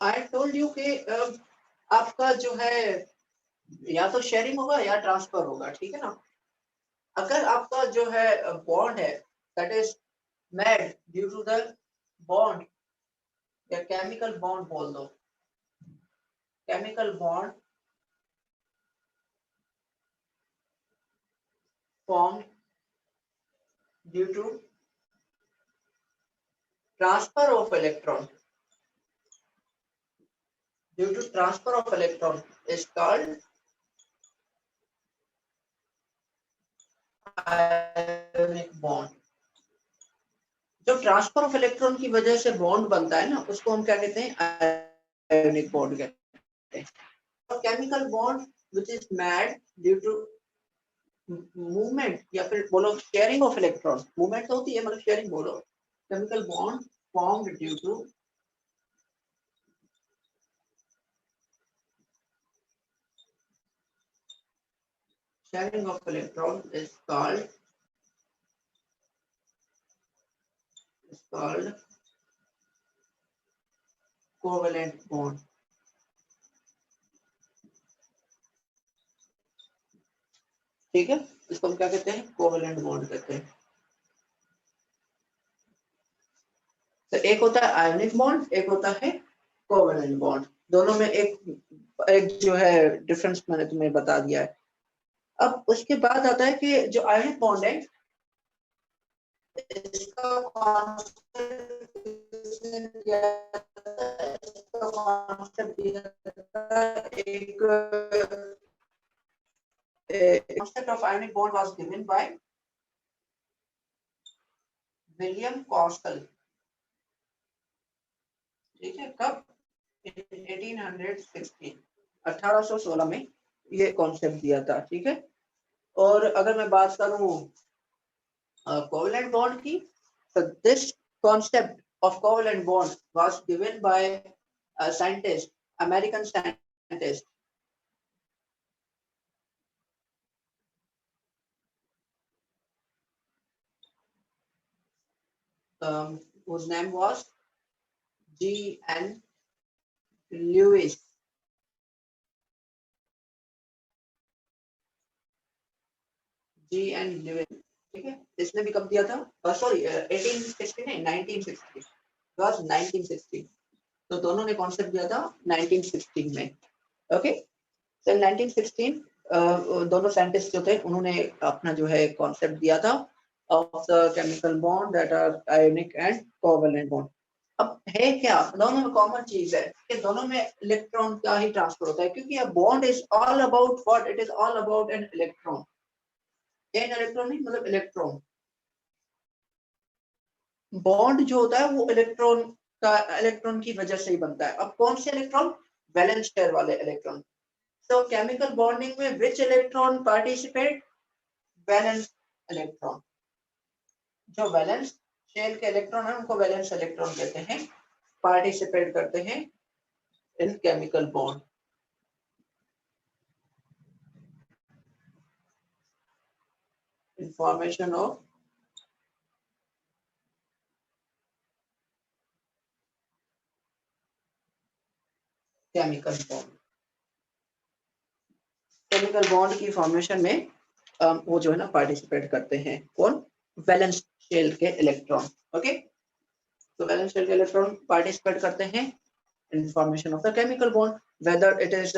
I told you कि आपका जो है या तो शेयरिंग होगा या ट्रांसफर होगा, ठीक है ना। अगर आपका जो है बॉन्ड है that is made due to the bond या केमिकल बॉन्ड बोल दो, chemical bond form due to transfer of electron, due to transfer of electron is called ionic bond. जो ट्रांसफर ऑफ इलेक्ट्रॉन की वजह से बॉन्ड बनता है ना, उसको हम क्या कहते हैं, आयोनिक बॉन्ड कहते हैं। और chemical bond which is made due to movement या फिर बोलो शेयरिंग ऑफ इलेक्ट्रॉन, मूवमेंट तो होती है मतलब शेयरिंग बोलो, chemical bond formed due to sharing of electron is called covalent bond। ठीक है, इसको हम क्या कहते हैं, कोवेलेंट बॉन्ड कहते हैं। तो एक होता है आयनिक बॉन्ड, एक होता है कोवेलेंट बॉन्ड। दोनों में एक एक जो है डिफरेंस मैंने तुम्हें बता दिया है। अब उसके बाद आता है कि जो आयनिक बॉन्ड है इसका एक concept of ionic bond was given by William Kossel. ठीक है, कब, 1816, 1816 में ये कॉन्सेप्ट दिया था। ठीक है, और अगर मैं बात करूं कोवेलेंट बॉन्ड की, so this concept of covalent bond was given by a scientist, American scientist, whose name was G.N. Lewis। G.N. Lewis, ठीक है, इसने भी कब दिया था, सॉरी 1860 नहीं 1960, was 1960। तो दोनों ने कॉन्सेप्ट दिया था 1916 में। ओके, तो 1916 दोनों साइंटिस्ट जो थे उन्होंने अपना जो है कॉन्सेप्ट दिया था of the chemical bond that are ionic and covalent bond. अब है क्या, दोनों में कॉमन चीज है कि दोनों में इलेक्ट्रॉन का ही ट्रांसफर होता है, क्योंकि bond is all about what, it is all about an electron. An electron नहीं मतलब इलेक्ट्रॉन। बॉन्ड जो होता है वो इलेक्ट्रॉन की वजह से ही बनता है। अब कौन से इलेक्ट्रॉन, वैलेंस पेयर वाले इलेक्ट्रॉन। So chemical bonding में which electron participate, valence electron. जो वैलेंस शेल के इलेक्ट्रॉन है उनको वैलेंस इलेक्ट्रॉन कहते हैं, पार्टिसिपेट करते हैं इन chemical bond. Information of chemical bond, chemical bond की फॉर्मेशन में वो जो है ना पार्टिसिपेट करते हैं कौन, वैलेंस शेल के इलेक्ट्रॉन। ओके, तो वैलेंस शेल के इलेक्ट्रॉन पार्टिसिपेट करते हैं in formation of the chemical bond, whether it is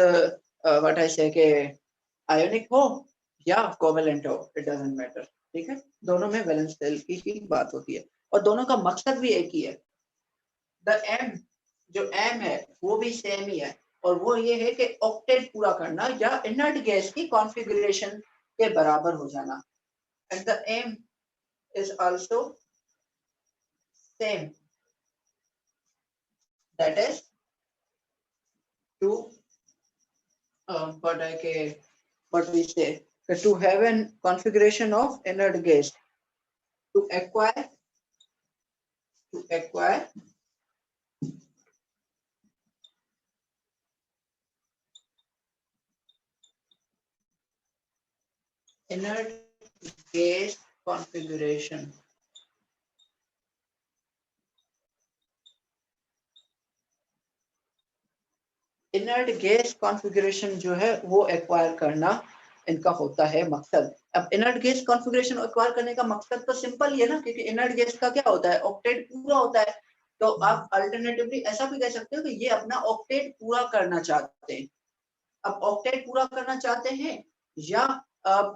what I say के ionic हो या covalent हो, it doesn't matter। ठीक है, दोनों में वैलेंस शेल की ही बात होती है और दोनों का मकसद भी एक ही है। the aim, जो aim है वो भी सेम ही है, और वो ये है कि ऑक्टेट पूरा करना या इनर्ट गैस की कॉन्फ़िगरेशन के बराबर हो जाना। and the aim is also same, that is to what we say, to have an configuration of inert gas, to acquire inert gas configuration। Inert gas configuration जो है वो एक्वायर करना इनका होता है मकसद। अब इनर्ट गैस कॉन्फ़िगरेशन एक्वायर करने का मकसद तो सिंपल ही है ना, क्योंकि इनर्ट गैस का क्या होता है, ऑक्टेट पूरा होता है। तो आप अल्टरनेटिवली ऐसा भी कह सकते हो कि ये अपना ऑक्टेट पूरा करना चाहते हैं। अब ऑक्टेट पूरा करना चाहते हैं या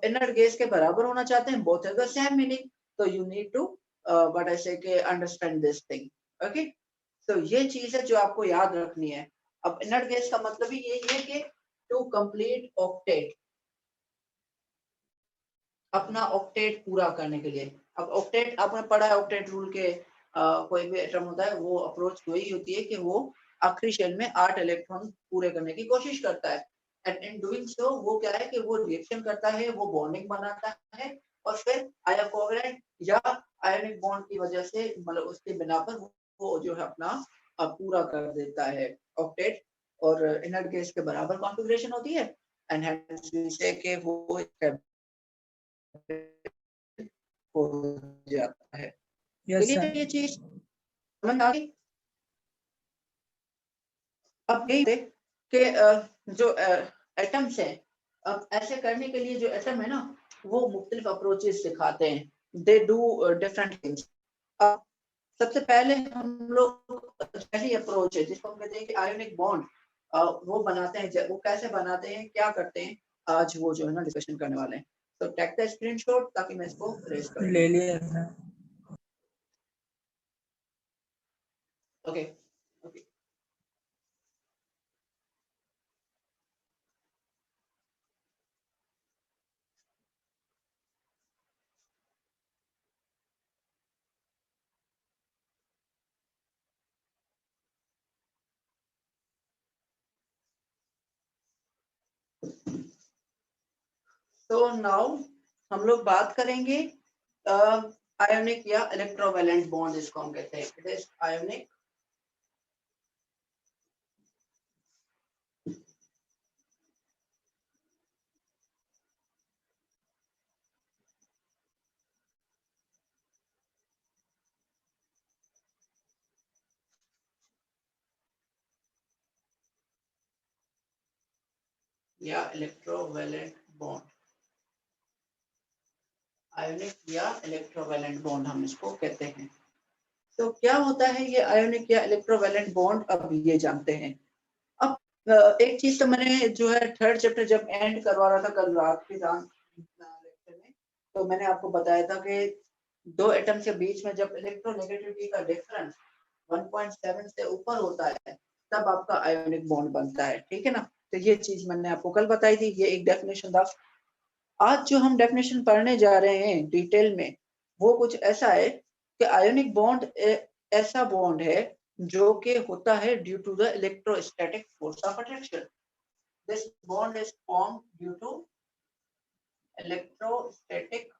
इनर्ट गैस के बराबर होना चाहते हैं, both have the same meaning. तो you need to what I say के अंडरस्टैंड दिस थिंग। ओके, तो ये चीज है जो आपको याद रखनी है। अब इनर्ट गैस का मतलब ही यही है कि टू कंप्लीट ऑक्टेट, अपना ऑक्टेट पूरा करने के लिए। अब ऑक्टेट आपने पढ़ा है, ऑक्टेट रूल के कोई भी एटम होता है वो अप्रोच वही होती है कि वो आखिरी शेल में 8 इलेक्ट्रॉन पूरे करने की कोशिश करता है। एंड इन डूइंग सो वो क्या है कि वो रिएक्शन करता है, वो बॉन्डिंग बनाता है और फिर आया कोवेलेंट या आयनिक बॉन्ड की वजह से, मतलब उसके बिना पर वो जो है अपना पूरा कर देता है ऑक्टेट। और इनर्ट गैस के बराबर कॉन्फ़िगरेशन होती है एंड हेंस वी से कि वो हो जाता है। Yes clear sir. है ये चीज, समझ आ गई? अब यही है कि जो एटम्स हैं, अब ऐसे करने के लिए जो एटम है ना वो मुख्तलिफ अप्रोचेस सिखाते हैं, दे डू डिफरेंट थिंग्स। अब सबसे पहले हम लोग पहली अप्रोच है जिसको हम कहते हैं कि आयोनिक बॉन्ड, वो बनाते हैं। वो कैसे बनाते हैं, क्या करते हैं, आज वो जो है ना डिस्कशन करने वाले हैं। तो टेक द स्क्रीनशॉट ताकि मैं इसको रेज कर ले लूं। लिया सर। Okay okay. तो नाउ हम लोग बात करेंगे आयोनिक या इलेक्ट्रोवैलेंट बॉन्ड, इसको हम कहते हैं। इट इज आयोनिक या इलेक्ट्रोवैलेंट बॉन्ड, आयोनिक या इलेक्ट्रोवैलेंट बॉन्ड हम इसको कहते हैं। तो क्या होता है ये आयोनिक या इलेक्ट्रोवैलेंट बॉन्ड, अब ये जानते हैं। अब एक चीज तो मैंने जो है थर्ड चैप्टर जब एंड करवा रहा था कल रात के लेक्चर में, तो मैंने आपको बताया था कि दो एटम के बीच में जब इलेक्ट्रोनेगेटिविटी का डिफरेंस 1.7 से ऊपर होता है तब आपका आयोनिक बॉन्ड बनता है, ठीक है ना। तो ये चीज मैंने आपको कल बताई थी, ये एक डेफिनेशन था। आज जो हम डेफिनेशन पढ़ने जा रहे हैं डिटेल में, वो कुछ ऐसा है कि आयोनिक बॉन्ड ऐसा बॉन्ड है जो कि होता है due to the electrostatic force of attraction. This bond is formed due to electrostatic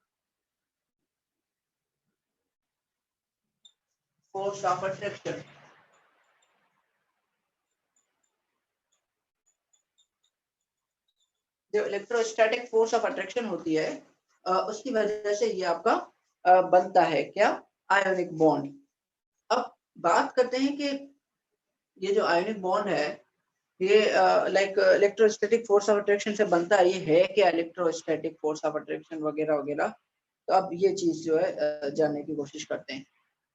force of attraction. जो इलेक्ट्रोस्टैटिक फोर्स ऑफ अट्रैक्शन होती है उसकी वजह से ये आपका बनता है क्या, आयोनिक बॉन्ड। अब बात करते हैं कि ये जो आयोनिक बॉन्ड है ये like electrostatic force of attraction से बनता है। ये है क्या इलेक्ट्रोस्टैटिक फोर्स ऑफ अट्रैक्शन वगैरह वगैरह। तो अब ये चीज जो है जानने की कोशिश करते हैं।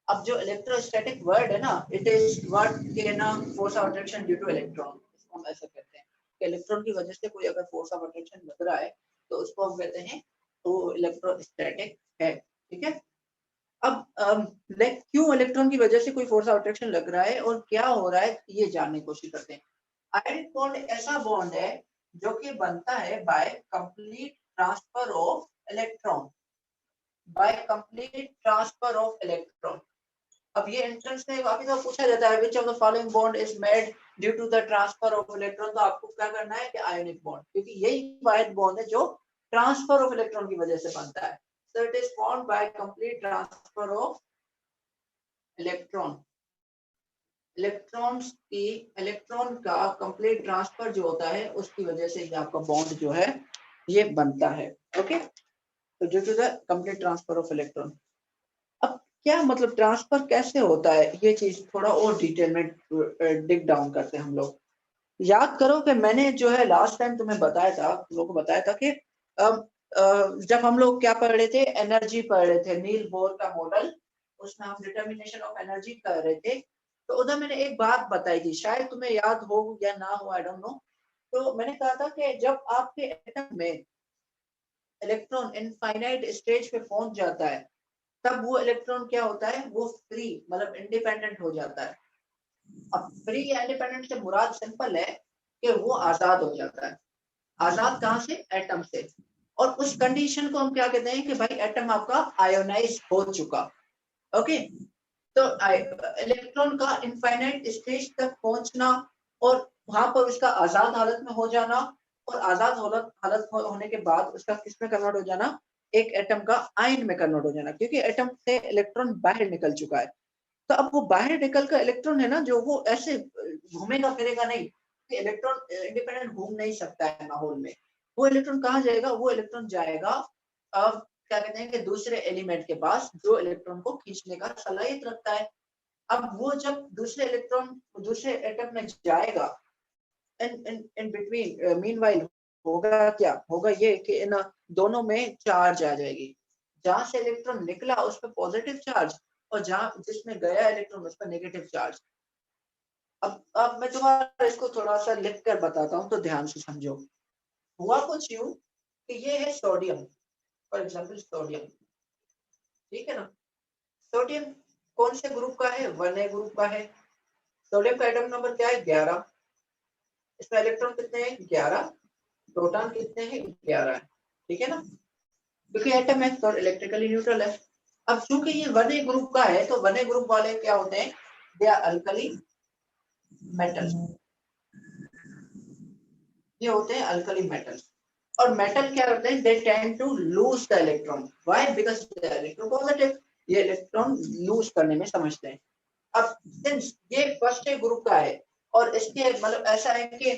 अब जो इलेक्ट्रोस्टैटिक वर्ड है ना, इट इज व्हाट के ना force of attraction due two electron, इसको हम ऐसा कहते हैं कि इलेक्ट्रॉन की वजह से कोई अगर फोर्स ऑफ अट्रैक्शन लग रहा है तो उसको हम कहते हैं तो इलेक्ट्रोस्टैटिक है, ठीक है। अब लाइक क्यों इलेक्ट्रॉन की वजह से कोई फोर्स ऑफ अट्रैक्शन लग रहा है और क्या हो रहा है ये जानने की कोशिश करते हैं। आयोनिक बॉन्ड ऐसा बॉन्ड है जो कि बनता है by complete transfer of electron, by complete transfer of electron. अब ये एंट्रेंस में काफी दफा पूछा जाता है which of the following bond is made due to the transfer of electron. तो आपको क्या करना है कि आयोनिक बॉन्ड, क्योंकि यही वाहिद बॉन्ड है जो ट्रांसफर ऑफ इलेक्ट्रॉन की वजह से बनता है। So it is formed by complete transfer of electron. Electrons की इलेक्ट्रॉन का कंप्लीट ट्रांसफर जो होता है उसकी वजह से ये आपका बॉन्ड जो है ये बनता है। ओके, तो due to the complete transfer of electron. अब क्या मतलब ट्रांसफर कैसे होता है, ये चीज थोड़ा और डिटेल में डिग डाउन करते हैं हम लोग। याद करो कि मैंने जो है लास्ट टाइम तुम्हें बताया था, तुम लोगों को बताया था कि जब हम लोग क्या पढ़ रहे थे, एनर्जी पढ़ रहे थे, नील बोर का मॉडल, उसमें हम डिटर्मिनेशन ऑफ एनर्जी कर रहे थे। तो उधर मैंने एक बात बताई थी, शायद तुम्हें याद हो या ना हो, आई डोंट नो। तो मैंने कहा था कि जब आपके एटम में इलेक्ट्रॉन इनफाइनाइट स्टेज पे पहुंच जाता है, तब वो इलेक्ट्रॉन क्या होता है, वो फ्री मतलब इंडिपेंडेंट हो जाता है। अब फ्री या इंडिपेंडेंट से मुराद सिंपल है कि वो आजाद हो जाता है। आजाद कहाँ से? एटम से। और उस कंडीशन को हम क्या कहते हैं कि भाई एटम आपका आयोनाइज हो चुका। ओके, तो इलेक्ट्रॉन का इनफाइनाइट स्टेज तक पहुंचना और वहां पर उसका आजाद हालत में हो जाना, और आजाद हालत होने के बाद उसका किस में कन्वर्ट हो जाना, एक एटम का आयन में कन्वर्ट हो जाना, क्योंकि एटम से इलेक्ट्रॉन बाहर निकल चुका है। तो अब वो बाहर निकल कर इलेक्ट्रॉन है ना, जो वो ऐसे घूमेगा फिरेगा नहीं, कि इलेक्ट्रॉन इंडिपेंडेंट घूम नहीं सकता है माहौल में। वो इलेक्ट्रॉन कहाँ जाएगा? वो इलेक्ट्रॉन जाएगा अब क्या कहते हैं कि दूसरे एलिमेंट के पास, जो इलेक्ट्रॉन को खींचने का सलाहियत रखता है। अब वो जब दूसरे इलेक्ट्रॉन दूसरे एटम में जाएगा, इन बिटवीन मीनवाइल होगा क्या? होगा ये कि इन दोनों में चार्ज आ जाएगी। जहां से इलेक्ट्रॉन निकला उस पर पॉजिटिव चार्ज, और जहां जिसमें गया इलेक्ट्रॉन उस पर नेगेटिव चार्ज। अब मैं तुम्हारा इसको थोड़ा सा लिख कर बताता हूँ, तो ध्यान से समझो। हुआ कुछ यूं कि ये है सोडियम, फॉर एग्जाम्पल सोडियम, ठीक है ना। सोडियम कौन से ग्रुप का है? 1A ग्रुप का है। सोडियम का एटम नंबर क्या है? 11। इसमें इलेक्ट्रॉन कितने हैं? 11। प्रोटॉन कितने हैं? 11 है। ठीक है ना, क्योंकि एटम है तो इलेक्ट्रिकली न्यूट्रल है। अब चूंकि ये 1A ग्रुप का है, तो 1A ग्रुप वाले क्या होते हैं? They are alkali metal. ये होते हैं अल्कली मेटल्स। और मेटल क्या होते हैं? They tend to lose the electron. Why? Because they are electropositive. ये इलेक्ट्रॉन लूज करने में समझते हैं। अब सिंस ये फर्स्ट ग्रुप का है, और इसके मतलब ऐसा है कि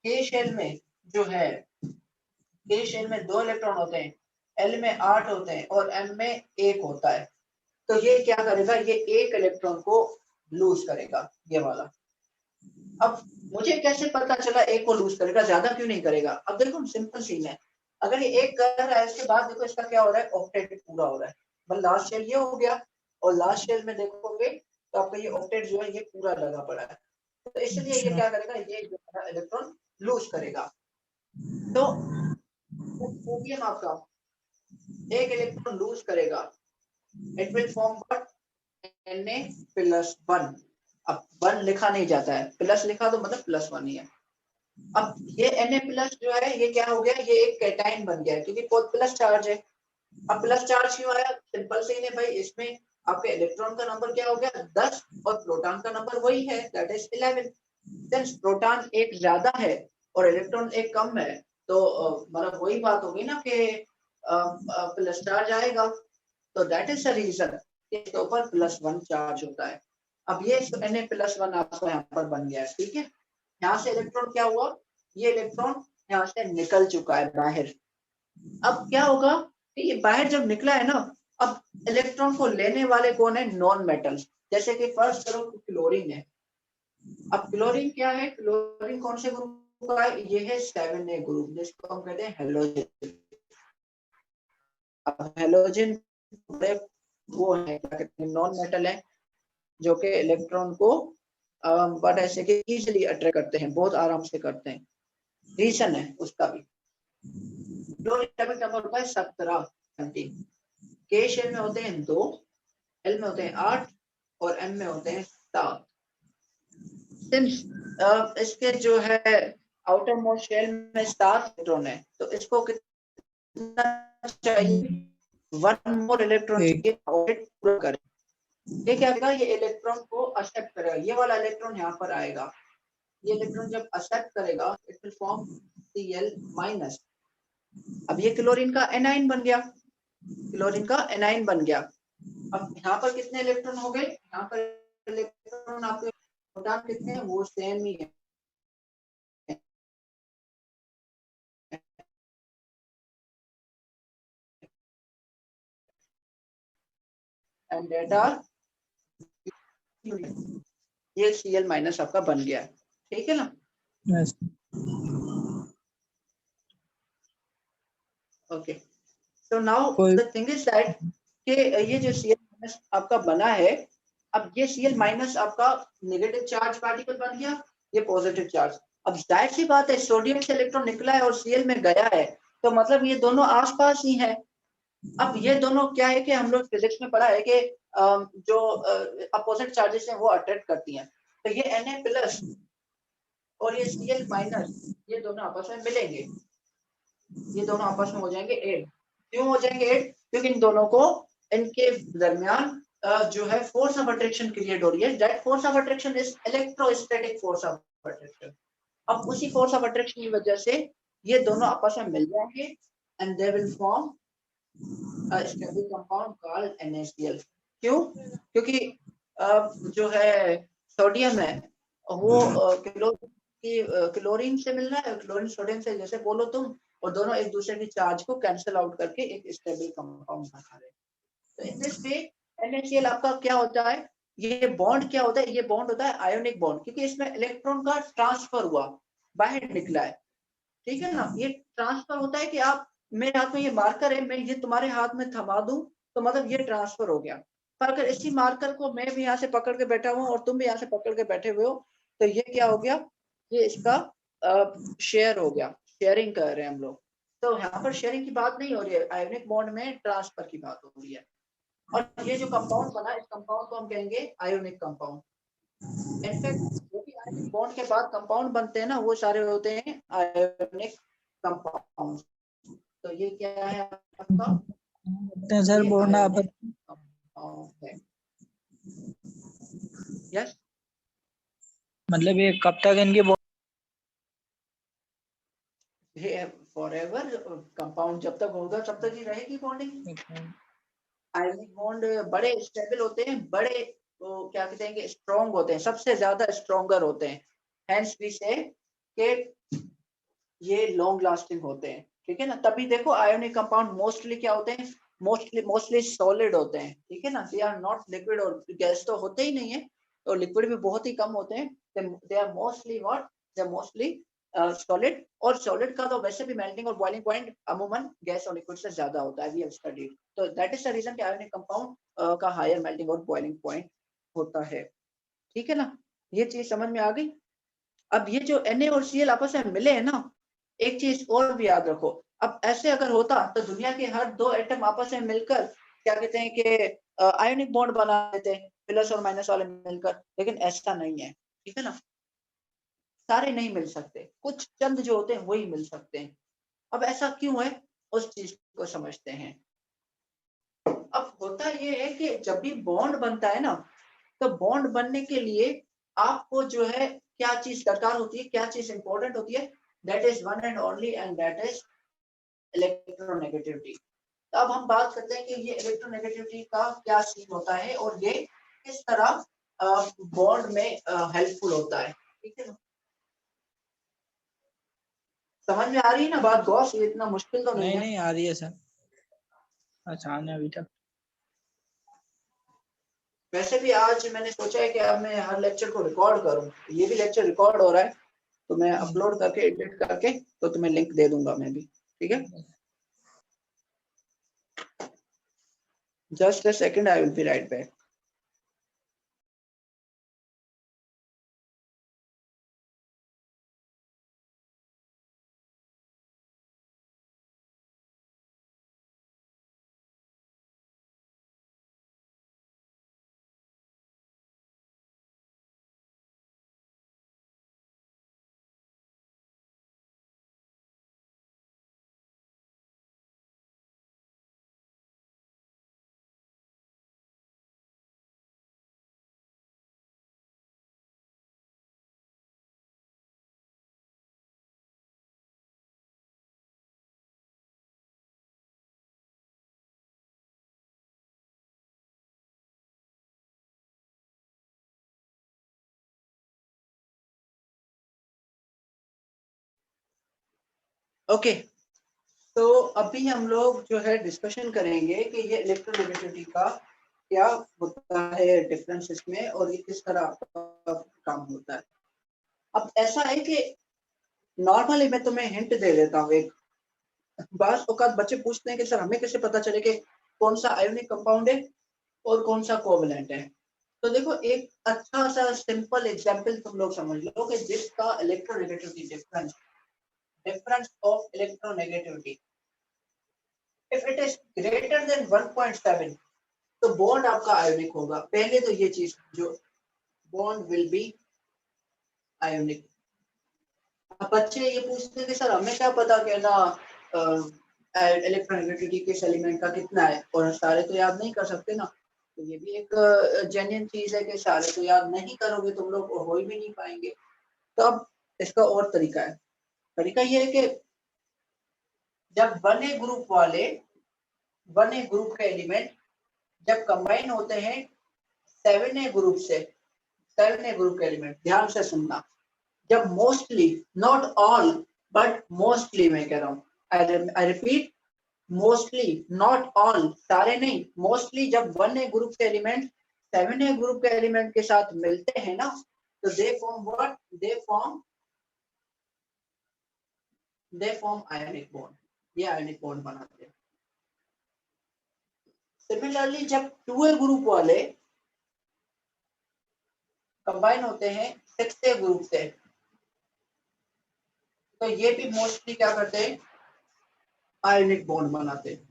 के शेल में जो है, के शेल में 2 इलेक्ट्रॉन होते हैं, एल में 8 होते हैं, और एम में 1 होता है। तो ये क्या करेगा? ये एक इलेक्ट्रॉन को लूज करेगा, ये वाला। अब मुझे कैसे पता चला एक को लूज करेगा, ज्यादा क्यों नहीं करेगा? अब देखो सिंपल सीन है। अगर ये एक कर रहा है, इसके बाद देखो इसका क्या हो रहा है, ऑक्टेट पूरा हो रहा है। मतलब लास्ट शेल ये हो गया, और लास्ट शेल में देखोगे तो आपका ये ऑक्टेट जो है ये पूरा लगा पड़ा है। तो इसलिए ये क्या करेगा, ये इलेक्ट्रॉन लूज करेगा। तो सोडियम आपका एक इलेक्ट्रॉन लूज करेगा, it will form what? Na+1। अब 1 लिखा नहीं जाता है, प्लस लिखा तो मतलब +1 ही है। अब ये Na+ जो है ये क्या हो गया, ये एक कैटाइन बन गया है, क्योंकि प्लस चार्ज है। अब प्लस चार्ज क्यों आया? सिंपल से ही है भाई, इसमें आपके इलेक्ट्रॉन का नंबर क्या हो गया? 10, और प्रोटॉन का नंबर वही है, दैट इज 11। सिंस प्रोटॉन एक ज्यादा है और इलेक्ट्रॉन एक कम है, तो मतलब वही बात होगी ना कि प्लस चार्ज आएगा। तो दैट इज द रीजन इसके ऊपर +1 चार्ज होता है। अब ये Na+1 आपको यहाँ पर बन गया है, ठीक है। यहाँ से इलेक्ट्रॉन क्या हुआ? ये इलेक्ट्रॉन यहाँ से निकल चुका है बाहर। अब क्या होगा कि ये बाहर जब निकला है ना, अब इलेक्ट्रॉन को लेने वाले कौन है? Non metals. जैसे कि फर्स्ट करो क्लोरीन है। अब क्लोरीन क्या है? क्लोरीन कौन से ग्रुप का है? ये है 7A ग्रुप, जिसको हम कहते हैं हेलोजन। अब हेलोजन वो है क्या कहते हैं, नॉन मेटल है, जो कि इलेक्ट्रॉन को बट ऐसे कि इजीली अट्रैक्ट करते हैं, बहुत आराम से करते हैं। रीजन है उसका भी। क्लोरीन नंबर होता है 17 के शेल में होते हैं 2, एल में होते हैं 8, और एम में होते हैं 7। सिंस इसके जो है आउटर मोस्ट शेल में 7 इलेक्ट्रॉन है, तो इसको कितना चाहिए? 1 मोर इलेक्ट्रॉन चाहिए पूरा करे। ये क्या करेगा? ये इलेक्ट्रॉन को एक्सेप्ट करेगा, ये वाला इलेक्ट्रॉन यहाँ पर आएगा। ये इलेक्ट्रॉन जब एक्सेप्ट करेगा, इट विल फॉर्म Cl-। अब ये क्लोरीन का एनाइन बन गया, क्लोरीन का एनाइन बन गया। अब यहाँ पर कितने इलेक्ट्रॉन हो गए? यहाँ पर इलेक्ट्रॉन आपके प्रोटॉन कितने हैं? वो सेम ही है, एंड डेटा ये Cl- आपका बन गया, ठीक है ना। Yes. ओके, सो नाउ कोई द थिंग इज दैट कि ये जो Cl- आपका बना है, अब ये Cl- आपका नेगेटिव चार्ज पार्टिकल बन गया, ये पॉजिटिव चार्ज। अब जाहिर सी बात है सोडियम से इलेक्ट्रॉन निकला है और Cl में गया है, तो मतलब ये दोनों आसपास ही है। अब ये दोनों क्या है कि हम लोग फिजिक्स में पढ़ा है कि जो अपोजिट चार्जेस हैं वो अट्रैक्ट करती हैं। तो ये Na+ और ये Cl-, ये दोनों आपस में मिलेंगे, ये दोनों आपस में हो जाएंगे ऐड। क्यों हो जाएंगे ऐड? क्योंकि इन दोनों को, इनके दरमियान जो है फोर्स ऑफ अट्रैक्शन क्रिएट हो रही है। That force of attraction is electrostatic force of attraction. अब उसी फोर्स ऑफ अट्रैक्शन की वजह से ये दोनों आपस में मिल जाएंगे and they will form a stable compound called NaCl। क्यों? क्योंकि जो है सोडियम है वो क्लोरीन से मिल रहा है, क्लोरीन सोडियम से जैसे बोलो तुम, और दोनों एक दूसरे की चार्ज को कैंसिल आउट करके एक स्टेबल कंपाउंड बना रहे हैं। तो इन दिस वे NaCl आपका क्या होता है, ये बॉन्ड क्या होता है, ये बॉन्ड होता है आयोनिक बॉन्ड, क्योंकि इसमें इलेक्ट्रॉन का ट्रांसफर हुआ, बाहर निकला है। ठीक है ना, ये ट्रांसफर होता है कि आप, मेरे हाथ में ये मार्कर है, मैं ये तुम्हारे हाथ में थमा दूं तो मतलब ये ट्रांसफर हो गया। पर अगर इसी मार्कर को मैं भी यहाँ से पकड़ के बैठा हुआ और तुम भी यहाँ से पकड़ के बैठे हुए हो, तो ये क्या हो गया, ये इसका शेयर हो गया, शेयरिंग कर रहे हैं हम लोग। तो यहाँ पर शेयरिंग की बात नहीं हो रही है, आयोनिक बॉन्ड में ट्रांसफर की बात हो रही है। और ये जो कंपाउंड बना, इस कंपाउंड को हम कहेंगे आयोनिक कंपाउंड। इनफैक्ट जो भी आयोनिक बॉन्ड के बाद कंपाउंड बनते हैं ना, वो सारे होते हैं आयोनिक कंपाउंड। तो ये क्या है आपका, सर ये बॉन्ड आयोनिक आपस कंपाउंड है। यस, मतलब ये कब तक इनकी ये फॉरएवर कंपाउंड जब तक होगा तब तक ही रहेगी बॉन्डिंग। आयोनिक बॉन्ड बड़े स्टेबल होते हैं, बड़े वो क्या कहते हैं कि स्ट्रॉन्ग होते हैं, सबसे ज्यादा स्ट्रॉन्गर होते हैं। हेंस वी से कि ये लॉन्ग लास्टिंग होते हैं। ठीक है ना, तभी देखो आयोनिक कंपाउंड मोस्टली क्या होते हैं, मोस्टली सॉलिड होते हैं। ठीक है ना, दे आर नॉट लिक्विड, और गैस तो होते ही नहीं है, और लिक्विड भी बहुत ही कम होते हैं। They are mostly what, they are mostly solid. और सॉलिड का तो वैसे भी मेल्टिंग और बॉइलिंग पॉइंट अमूमन गैस और लिक्विड से ज्यादा होता है, वी हैव स्टडीड। तो दैट इज द रीजन कि आयोनिक कंपाउंड का हायर मेल्टिंग और बॉइलिंग पॉइंट होता है। ठीक है ना, ये चीज समझ में आ गई। अब ये जो Na और Cl आपस में मिले हैं ना, एक चीज और भी याद रखो, अब ऐसे अगर होता तो दुनिया के हर दो एटम आपस में मिलकर क्या कहते हैं कि आयोनिक बॉन्ड बना देते हैं, प्लस और माइनस वाले मिलकर, लेकिन ऐसा नहीं है। ठीक है ना, सारे नहीं मिल सकते, कुछ चंद जो होते हैं वही मिल सकते हैं। अब ऐसा क्यों है, उस चीज को समझते हैं। अब होता ये है कि जब भी बॉन्ड बनता है ना, तो बॉन्ड बनने के लिए आपको जो है क्या चीज दरकार होती है, क्या चीज इंपॉर्टेंट होती है, that is one and only, and that is electronegativity. तो अब हम बात करते हैं कि ये इलेक्ट्रोनेगेटिविटी का क्या सीन होता है और ये किस तरह बॉन्ड में हेल्पफुल होता है। ठीक है, समझ में आ रही है ना बात गौस, ये इतना मुश्किल तो नहीं है। नहीं आ रही है सर, आसान है अभी तक। वैसे भी आज मैंने सोचा है कि अब मैं हर लेक्चर को रिकॉर्ड करूं, ये भी लेक्चर रिकॉर्ड हो रहा है, तो मैं अपलोड करके एडिट करके तो तुम्हें लिंक दे दूंगा मैं भी। ठीक है, just a second, I will be right back. Okay, तो अभी हम लोग जो है डिस्कशन करेंगे कि ये इलेक्ट्रोनेगेटिविटी का क्या होता है डिफरेंस इसमें, और ये किस तरह काम होता है। अब ऐसा है कि नॉर्मली मैं तुम्हें हिंट दे देता हूँ एक। बास औकात बच्चे पूछते हैं कि सर हमें कैसे पता चले कि कौन सा आयोनिक कंपाउंड है और कौन सा कोवलेंट है। तो देखो एक अच्छा सा सिंपल एग्जांपल तुम लोग समझ लो कि जिसका electronegativity difference of electronegativity if it is greater than 1.7 तो बॉन्ड आपका आयोनिक होगा। पहले तो ये चीज जो बॉन्ड विल बी आयोनिक। अब बच्चे ये पूछते हैं कि सर हमें क्या पता कि ना इलेक्ट्रोनेगेटिविटी किस एलिमेंट का कितना है, और सारे तो याद नहीं कर सकते ना। तो ये भी एक जेन्युइन चीज है कि सारे तो याद नहीं करोगे तुम लोग और हो ही भी नहीं पाएंगे। तो अब इसका और तरीका है। तरीका ये है कि जब वन ए ग्रुप के एलिमेंट जब कंबाइन होते हैं 7A ग्रुप से, 7A ग्रुप के एलिमेंट, ध्यान से सुनना, जब mostly not all but mostly, मैं कह रहा हूँ, I repeat mostly not all, सारे नहीं, मोस्टली जब 1A ग्रुप के एलिमेंट 7A ग्रुप के एलिमेंट के साथ मिलते हैं ना, तो they form what, they form ionic bond, ये आयोनिक बॉन्ड बनाते हैं। सिमिलरली जब 2A ग्रुप वाले कंबाइन होते हैं 6A ग्रुप से, तो ये भी मोस्टली क्या करते हैं, आयोनिक बॉन्ड बनाते हैं।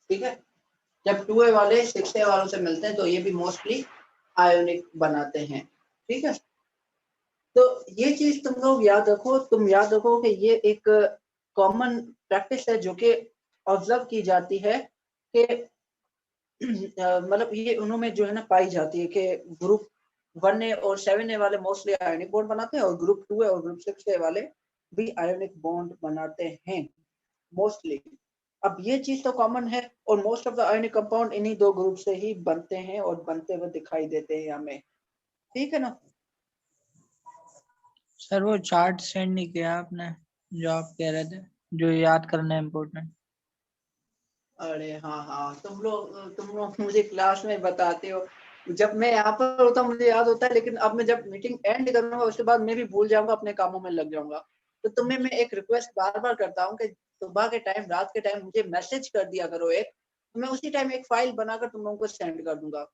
ठीक है, जब 2A वाले 6A वालों से मिलते हैं तो ये भी मोस्टली आयोनिक बनाते हैं। ठीक है, तो ये चीज तुम लोग याद रखो। तुम याद रखो कि ये एक कॉमन प्रैक्टिस है जो कि ऑब्जर्व की जाती है कि मतलब ये उन्होंने जो है ना पाई जाती है कि ग्रुप 1A और 7A वाले मोस्टली आयोनिक बॉन्ड बनाते हैं और ग्रुप 2A और ग्रुप 6A वाले भी आयोनिक बॉन्ड बनाते हैं मोस्टली। अब ये चीज तो कॉमन है और most of the ionic compound इन्हीं दो ग्रुप से ही बनते हैं और बनते हुए दिखाई देते हैं हमें। ठीक है ना। सर वो चार्ट सेंड नहीं किया आपने जो आप कह रहे थे, जो याद करना है इम्पोर्टेंट। अरे हाँ हाँ, तुम लोग मुझे क्लास में बताते हो, जब मैं यहाँ पर होता हूँ मुझे याद होता है, लेकिन अब मैं जब मीटिंग एंड करूंगा उसके बाद मैं भी भूल जाऊंगा, अपने कामों में लग जाऊंगा। तो तुम्हें मैं एक रिक्वेस्ट बार बार करता हूँ कि सुबह के टाइम, रात के टाइम मुझे मैसेज कर दिया करो एक, तो मैं उसी टाइम एक फाइल बनाकर तुम लोगों को सेंड कर दूंगा।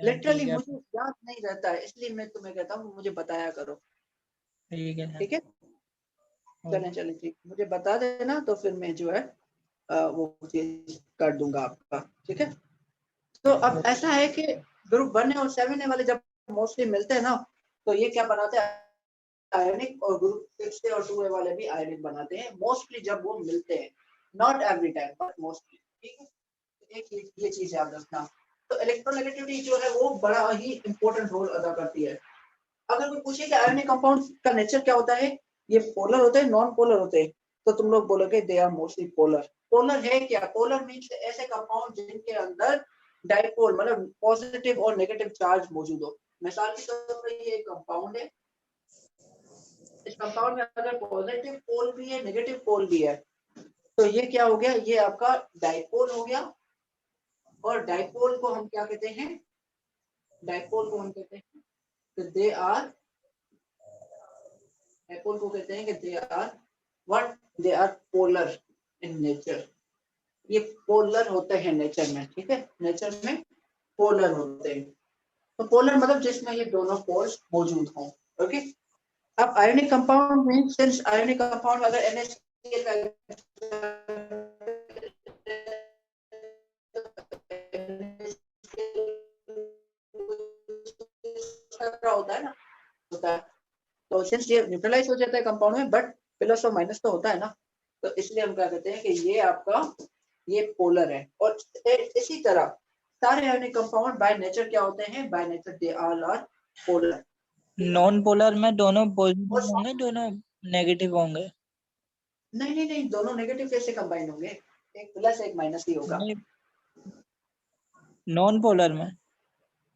लिटरली ठीक है, मुझे याद नहीं रहता है, इसलिए मैं तुम्हें कहता हूँ मुझे बताया करो। ठीक है सर। ठीक है, चलें चलें, ठीक, मुझे बता देना तो फिर मैं जो है वो चीज कर दूंगा आपका। ठीक है, तो अब ऐसा है कि ग्रुप 1A और 7A वाले जब मोस्टली मिलते हैं ना, तो ये क्या बनाते हैं, आयनिक, और ग्रुप 6A और 2A वाले भी आयनिक बनाते हैं मोस्टली जब वो मिलते हैं, not every time but mostly. ठीक है, एक ये चीज याद रखना। तो इलेक्ट्रोनेगेटिविटी जो है वो बड़ा ही इंपॉर्टेंट रोल अदा करती है। अगर कोई पूछे कि आयोनिक कंपाउंड का नेचर क्या होता है, ये पोलर होते हैं नॉन पोलर होते हैं, तो तुम लोग बोलोगे they are mostly polar. Polar है क्या, पोलर मींस ऐसे कंपाउंड जिनके अंदर डाइपोल मतलब पॉजिटिव और नेगेटिव चार्ज मौजूद हो। मिसाल के तौर पर ये एक कंपाउंड है, इस कंपाउंड में अगर पॉजिटिव पोल भी है नेगेटिव पोल भी है, तो ये क्या हो गया, ये आपका डाइपोल हो गया। और डाइपोल को हम क्या कहते हैं, डाइपोल को हम कहते हैं दे आर, डाइपोल को कहते हैं कि they are what, they are polar in nature. ये पोलर होते हैं नेचर में। ठीक है, नेचर में पोलर होते हैं। तो पोलर मतलब जिसमें ये दोनों पोल्स मौजूद हों। ओके, अब आयोनिक कंपाउंड में, सिंस आयोनिक कंपाउंड अगर NaCl का होता है ना, होता है, तो सिंस ये न्यूट्रलाइज हो जाता है कंपाउंड में, बट प्लस और माइनस तो होता है ना, तो इसलिए हम क्या कहते हैं कि ये आपका ये पोलर है। और इसी तरह सारे आयोनिक कंपाउंड बाय नेचर क्या होते हैं, by nature they all are polar. Non polar में दोनों पॉजिटिव और होंगे, दोनों नेगेटिव होंगे? नहीं नहीं नहीं, दोनों नेगेटिव कैसे कंबाइन होंगे, एक प्लस एक माइनस ही होगा। नहीं, नॉन पोलर में।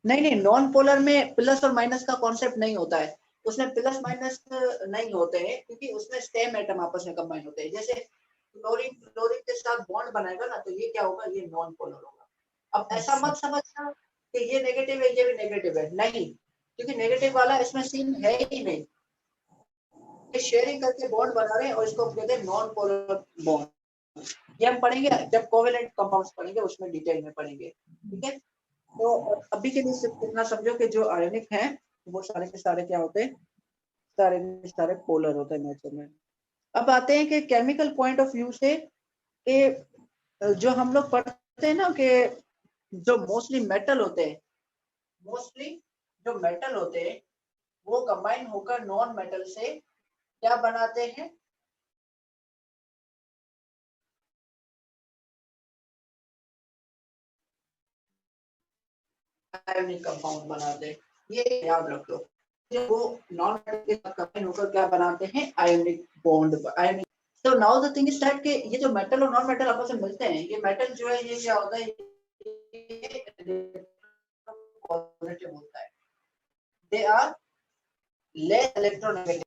नहीं नहीं, नॉन पोलर में प्लस और माइनस का कॉन्सेप्ट नहीं होता है, उसमें प्लस माइनस नहीं होते हैं, क्योंकि उसमें सेम एटम आपस में कंबाइन होते हैं। जैसे क्लोरीन क्लोरीन के साथ बॉन्ड बनाएगा ना, तो ये क्या होगा, ये नॉन पोलर होगा। अब ऐसा अच्छा, मत समझना कि ये नेगेटिव है ये भी नेगेटिव है, नहीं, क्योंकि नेगेटिव वाला इसमें सीन है ही नहीं। ये शेयरिंग करके बॉन्ड बना रहे हैं और इसको कहते हैं नॉन पोलर बॉन्ड। ये हम पढ़ेंगे जब कोवेलेंट कंपाउंड्स पढ़ेंगे, उसमें डिटेल में पढ़ेंगे, ठीक है। तो अभी के लिए सिर्फ इतना समझो कि जो आयनिक हैं वो सारे के सारे क्या होते हैं, सारे के सारे पोलर होते हैं नेचर में। अब आते हैं कि केमिकल पॉइंट ऑफ व्यू से कि जो हम लोग पढ़ते हैं ना कि जो मोस्टली मेटल होते हैं, मोस्टली जो मेटल होते हैं वो कंबाइन होकर नॉन मेटल से क्या बनाते हैं, आयोनिक कंपाउंड बनाते हैं। ये याद रख लो, वो नॉन मेटल के साथ कंबाइन होकर क्या बनाते हैं, आयोनिक बॉन्ड, आयोनिक। तो now the thing is that कि ये जो मेटल और नॉन मेटल आपस में मिलते हैं, ये मेटल जो है ये क्या होता है, पॉजिटिव होता है, दे आर लेस इलेक्ट्रोनेगेटिव।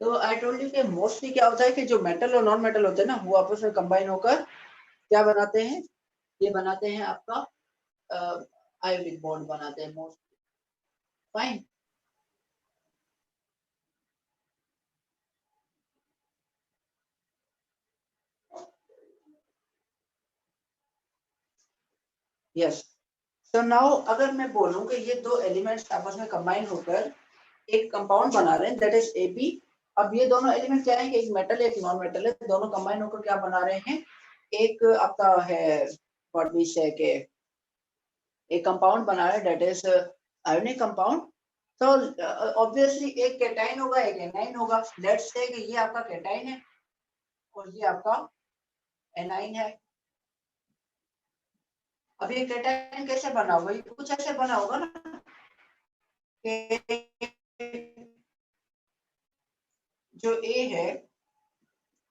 तो आई टोल्ड यू कि मोस्टली क्या होता है कि जो मेटल और नॉन मेटल होते हैं ना, वो आपस में कंबाइन होकर क्या बनाते हैं, ये बनाते हैं आपका आयोनिक बॉन्ड बनाते हैं मोस्टली। फाइन। यस। तो नाउ अगर मैं बोलूं कि ये दो एलिमेंट्स आपस में कंबाइन होकर एक कंपाउंड बना रहे हैं, दैट इज एबी। अब ये दोनों एलिमेंट क्या है कि एक मेटल है एक नॉन मेटल है, दोनों कंबाइन होकर क्या बना रहे हैं, एक आपका है व्हाट वी से के एक कंपाउंड बना रहे हैं, दैट इज आयोनिक कंपाउंड। तो ऑब्वियसली एक कैटाइन होगा एक एनाइन होगा। लेट्स से कि ये आपका कैटाइन है और ये आपका एनाइन है। अब ये कैटाइन कैसे बना होगा, ये कुछ ऐसे बना होगा ना कि जो ए है,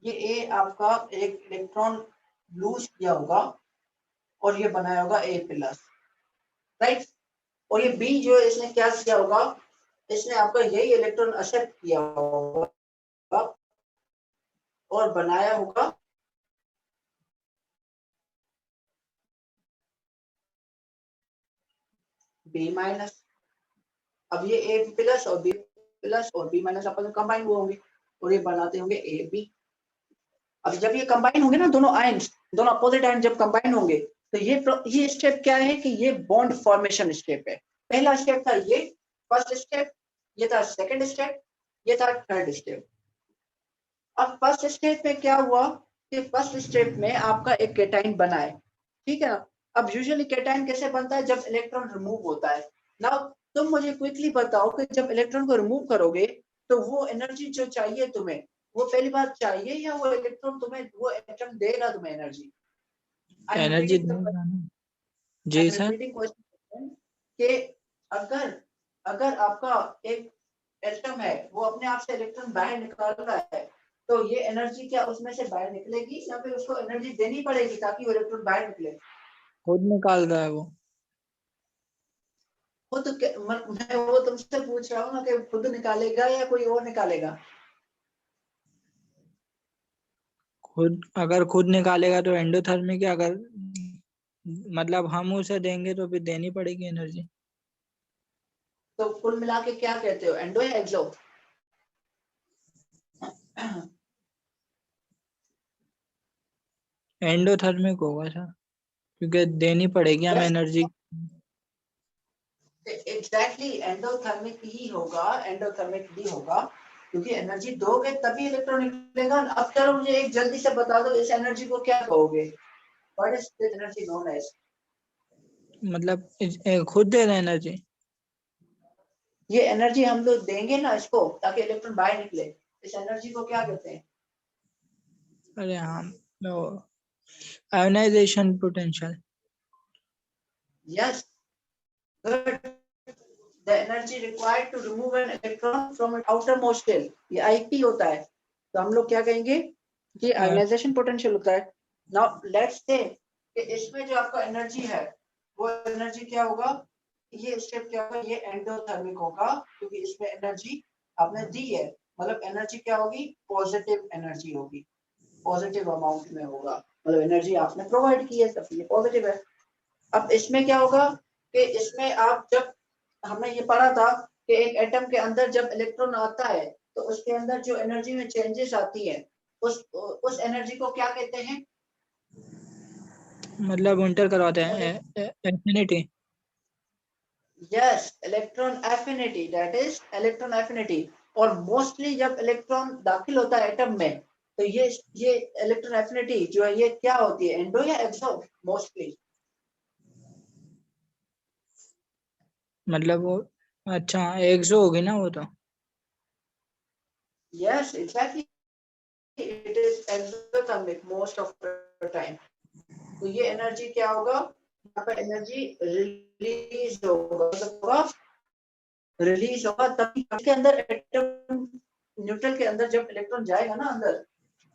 ये ए आपका एक इलेक्ट्रॉन लूज किया होगा और ये बनाया होगा ए प्लस, राइट। और ये बी जो है इसने क्या किया होगा, इसने आपका यही इलेक्ट्रॉन एक्सेप्ट किया होगा और बनाया होगा बी माइनस। अब ये ए प्लस और बी प्लस और बी माइनस आपस में कंबाइन हुए होंगे और ये बनाते होंगे ए बी। अब जब ये कंबाइन होंगे ना, दोनों आयंस, दोनों अपोजिट आयन जब कंबाइन होंगे, तो ये स्टेप क्या है कि ये बॉन्ड फॉर्मेशन स्टेप है। पहला स्टेप था ये फर्स्ट स्टेप, ये था सेकंड स्टेप, ये था थर्ड स्टेप। अब फर्स्ट स्टेप में क्या हुआ कि फर्स्ट स्टेप में आपका एक कैटाइन बना है, ठीक है ना। अब यूजुअली कैटाइन कैसे बनता है, जब इलेक्ट्रॉन रिमूव होता है ना। तुम मुझे क्विकली बताओ कि जब इलेक्ट्रॉन को रिमूव करोगे तो वो एनर्जी जो चाहिए तुम्हें, वो पहली बात चाहिए या वो इलेक्ट्रॉन तुम्हें, वो एटम देगा तुम्हें energy. I am energy repeating देगा ना। आई जी एम सर। रिपीटिंग क्वेश्चन कि अगर अगर आपका एक एटम है वो अपने आप से इलेक्ट्रॉन बाहर निकाल रहा है, तो ये एनर्जी क्या उसमें से बाहर निकलेगी या फिर उसको एनर्जी देनी पड़ेगी ताकि वो इलेक्ट्रॉन बाहर निकले। खुद निकाल रहा है वो। वो तो मैं वो तुमसे पूछ रहा हूँ ना कि खुद निकालेगा या कोई और निकालेगा। खुद, अगर खुद निकालेगा तो एंडोथर्मिक है, अगर मतलब हम उसे देंगे तो फिर देनी पड़ेगी एनर्जी। तो कुल मिला के क्या कहते हो, एंडो या एक्सो? एंडोथर्मिक होगा सर, क्योंकि देनी पड़ेगी हमें यस, एनर्जी। एग्जैक्टली एंडोथर्मिक ही होगा, एंडोथर्मिक ही होगा, क्योंकि एनर्जी दोगे तभी इलेक्ट्रॉन निकलेगा। अब चलो मुझे एक जल्दी से बता दो, इस एनर्जी को क्या कहोगे, what is this energy known as? मतलब खुद दे रहे एनर्जी। ये एनर्जी हम लोग देंगे ना इसको ताकि इलेक्ट्रॉन बाहर निकले, इस एनर्जी को क्या कहते हैं? अरे हाँ, ionisation potential. Yes, good. The energy required to remove an electron from it outermost shell, ये आईपी होता है। तो हम लोग क्या कहेंगे कि आयोनाइजेशन पोटेंशियल होता है। नाउ लेट्स से कि इसमें जो आपका एनर्जी है वो एनर्जी क्या होगा, ये स्टेप क्या होगा, ये एंडोथर्मिक होगा, क्योंकि इसमें एनर्जी आपने दी है, मतलब एनर्जी क्या होगी, पॉजिटिव एनर्जी होगी, पॉजिटिव अमाउंट में होगा, मतलब एनर्जी आपने प्रोवाइड की है तब ये पॉजिटिव है। अब इसमें क्या होगा कि इसमें आप जब हमने ये पढ़ा था कि एक एटम के अंदर जब इलेक्ट्रॉन आता है तो उसके अंदर जो एनर्जी में चेंजेस आती है उस एनर्जी को क्या कहते हैं, मतलब इंटर करवाते हैं affinity. Yes, electron affinity, that is electron affinity. और मोस्टली जब इलेक्ट्रॉन दाखिल होता है एटम में तो ये इलेक्ट्रॉन एफिनिटी जो है ये क्या होती है, एंडो या एक्सो, मोस्टली मतलब वो, अच्छा एक्सो होगी ना वो तो। Yes exactly, it is exothermic most of the time. तो ये एनर्जी क्या होगा, यहाँ पर एनर्जी रिलीज होगा, रिलीज होगा तभी के अंदर एटम न्यूट्रल के अंदर जब इलेक्ट्रॉन जाएगा ना अंदर,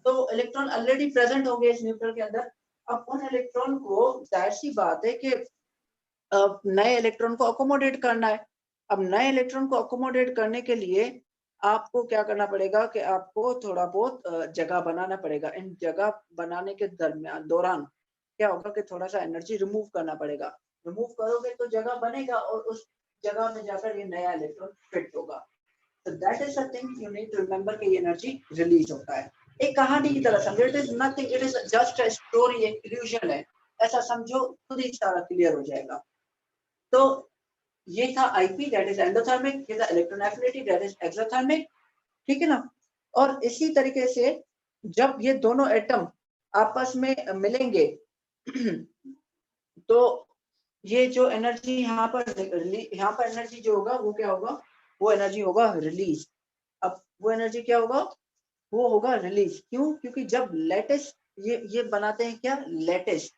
तो इलेक्ट्रॉन ऑलरेडी प्रेजेंट हो गए इस न्यूट्रल के अंदर। अब उन इलेक्ट्रॉन को जाहिर सी बात है कि नए इलेक्ट्रॉन को अकोमोडेट करना है। अब नए इलेक्ट्रॉन को अकोमोडेट करने के लिए आपको क्या करना पड़ेगा कि आपको थोड़ा बहुत जगह बनाना पड़ेगा। इन जगह बनाने के दौरान क्या होगा कि थोड़ा सा एनर्जी रिमूव करना पड़ेगा। रिमूव करोगे तो जगह बनेगा और उस जगह में जाकर ये नया इलेक्ट्रॉन फिट होगा। So that is the thing you need to remember कि ये एनर्जी रिलीज होता है। एक कहानी की तरह समझो, it is nothing, it is just a story, एक इल्यूजन है, ऐसा समझो, खुद ही सारा क्लियर हो जाएगा। तो ये था आईपी, दैट इज एंडोथर्मिक, ये था electron affinity, that is exothermic, ठीक है ना। और इसी तरीके से जब ये दोनों एटम आपस में मिलेंगे तो ये जो एनर्जी यहाँ पर एनर्जी जो होगा वो क्या होगा, वो एनर्जी होगा रिलीज। अब वो एनर्जी क्या होगा, वो होगा रिलीज। क्यों, क्योंकि जब लेटिस ये बनाते हैं क्या, लेटिस।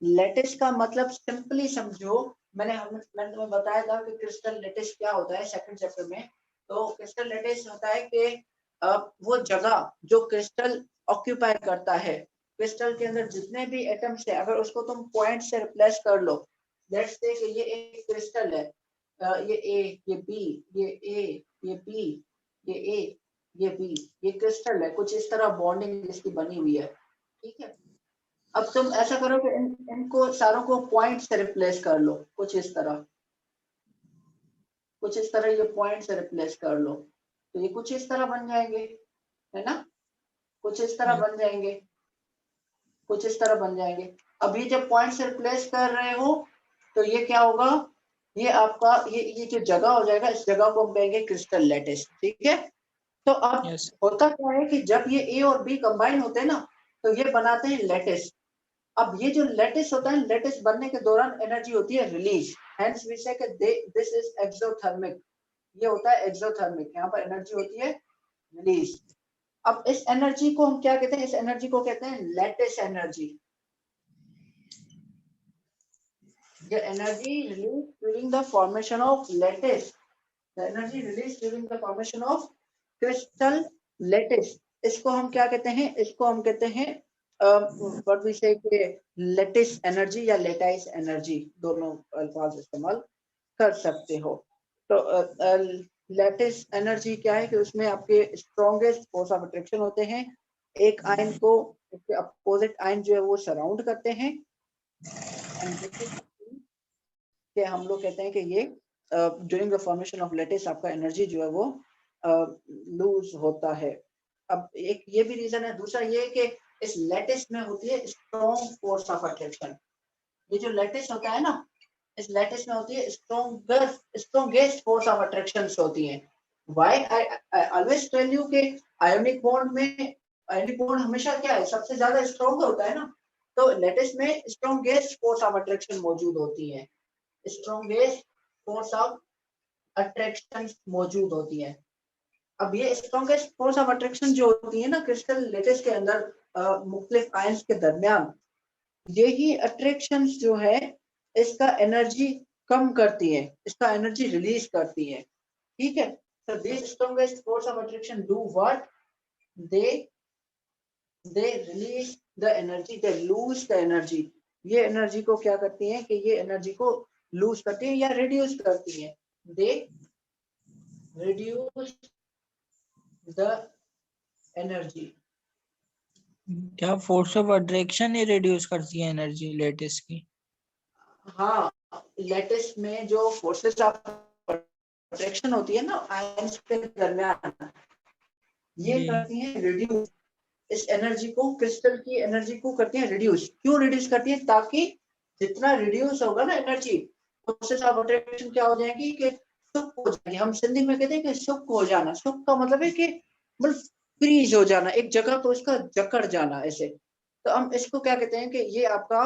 लेटिस का मतलब सिंपली समझो, मैंने तुम्हें बताया था कि क्रिस्टल लेटिस क्या होता है सेकंड चैप्टर में। तो क्रिस्टल लेटिस होता है कि वो जगह जो क्रिस्टल ऑक्यूपाई करता है, क्रिस्टल के अंदर जितने भी एटम्स है अगर उसको तुम पॉइंट से रिप्लेस कर लो, लेट्स से कि ये एक क्रिस्टल है, ये ए, ये बी, ये ए, ये बी, ये ए, ये बी, ये क्रिस्टल है, कुछ इस तरह बॉन्डिंग इसकी बनी हुई है, ठीक है। अब तुम ऐसा करो कि इनको सारों को पॉइंट से रिप्लेस कर लो, कुछ इस तरह, कुछ इस तरह ये पॉइंट से रिप्लेस कर लो, तो ये कुछ इस तरह बन जाएंगे, है ना, कुछ इस तरह बन जाएंगे, कुछ इस तरह बन जाएंगे। अब ये जब पॉइंट से रिप्लेस कर रहे हो तो ये क्या होगा, ये आपका ये जो जगह हो जाएगा, इस जगह को हम कहेंगे क्रिस्टल लेटिस, ठीक है। तो अब यस। होता क्या है कि जब ये ए और बी कंबाइन होते हैं ना तो ये बनाते हैं लेटिस। अब ये जो लेटिस होता है, लेटिस बनने के दौरान एनर्जी होती है रिलीज, हेंस वी से दिस इज एक्सोथर्मिक, ये होता है एक्सोथर्मिक, यहाँ पर एनर्जी होती है रिलीज। अब इस एनर्जी को हम क्या कहते हैं, इस एनर्जी को कहते हैं lattice energy. The energy released during the formation of lattice, the energy released during the formation of crystal lattice, इसको हम क्या कहते हैं, इसको हम कहते हैं व्हाट वी से कि लेटिस एनर्जी या लेटाइस एनर्जी, दोनों अल्फाज इस्तेमाल कर सकते हो। तो लेटिस एनर्जी क्या है कि उसमें आपके स्ट्रॉन्गेस्ट फोर्स ऑफ अट्रैक्शन होते हैं, एक आयन को उसके अपोजिट आयन जो है वो सराउंड करते हैं, कि हम लोग कहते हैं कि ये during the formation of lattice आपका एनर्जी जो है वो लूज होता है। अब एक ये भी रीजन है, दूसरा ये कि इस लेटिस में होती है स्ट्रॉन्ग फोर्स ऑफ अट्रैक्शन। ये जो लेटिस होता है ना, इस लेटिस में होती है स्ट्रॉन्गेस्ट फोर्स ऑफ अट्रैक्शन होती है। Why I always tell you कि आयोनिक बॉन्ड में, आयोनिक बॉन्ड हमेशा क्या है, सबसे ज्यादा स्ट्रॉन्ग होता है ना, तो लेटिस में स्ट्रॉन्गेस्ट फोर्स ऑफ अट्रैक्शन मौजूद होती है, स्ट्रॉन्गेस्ट फोर्स ऑफ अट्रैक्शन मौजूद होती है। अब ये स्ट्रॉन्गेस्ट फोर्स ऑफ अट्रैक्शन जो होती है ना क्रिस्टल लेटिस के अंदर मुख्तलिफ आयंस के दरमियान, यही अट्रैक्शन जो है इसका एनर्जी कम करती है, इसका एनर्जी रिलीज करती है, ठीक है। So these strongest force of attraction do what? They release the energy, they lose the energy। ये एनर्जी को क्या करती हैं कि ये एनर्जी को लूज करती हैं या रिड्यूस करती हैं, दे रिड्यूस द एनर्जी। क्या force of attraction he reduce करती है एनर्जी लेटिस की? हाँ, लेटिस में जो फोर्सेस ऑफ अट्रैक्शन होती है ना आयंस के दरमियान, ये जी। करती हैं रिड्यूस इस एनर्जी को, क्रिस्टल की एनर्जी को करती हैं रिड्यूस। क्यों रिड्यूस करती है? ताकि जितना रिड्यूस होगा ना एनर्जी, फोर्सेस ऑफ अट्रैक्शन क्या हो जाएगी कि सुख हो जाएगी। हम सिंधी में कहते हैं कि सुख हो जाना। सुख का मतलब है कि मतलब फ्रीज हो जाना, एक जगह पर उसका जकड़ जाना ऐसे। तो हम इसको क्या कहते हैं कि ये आपका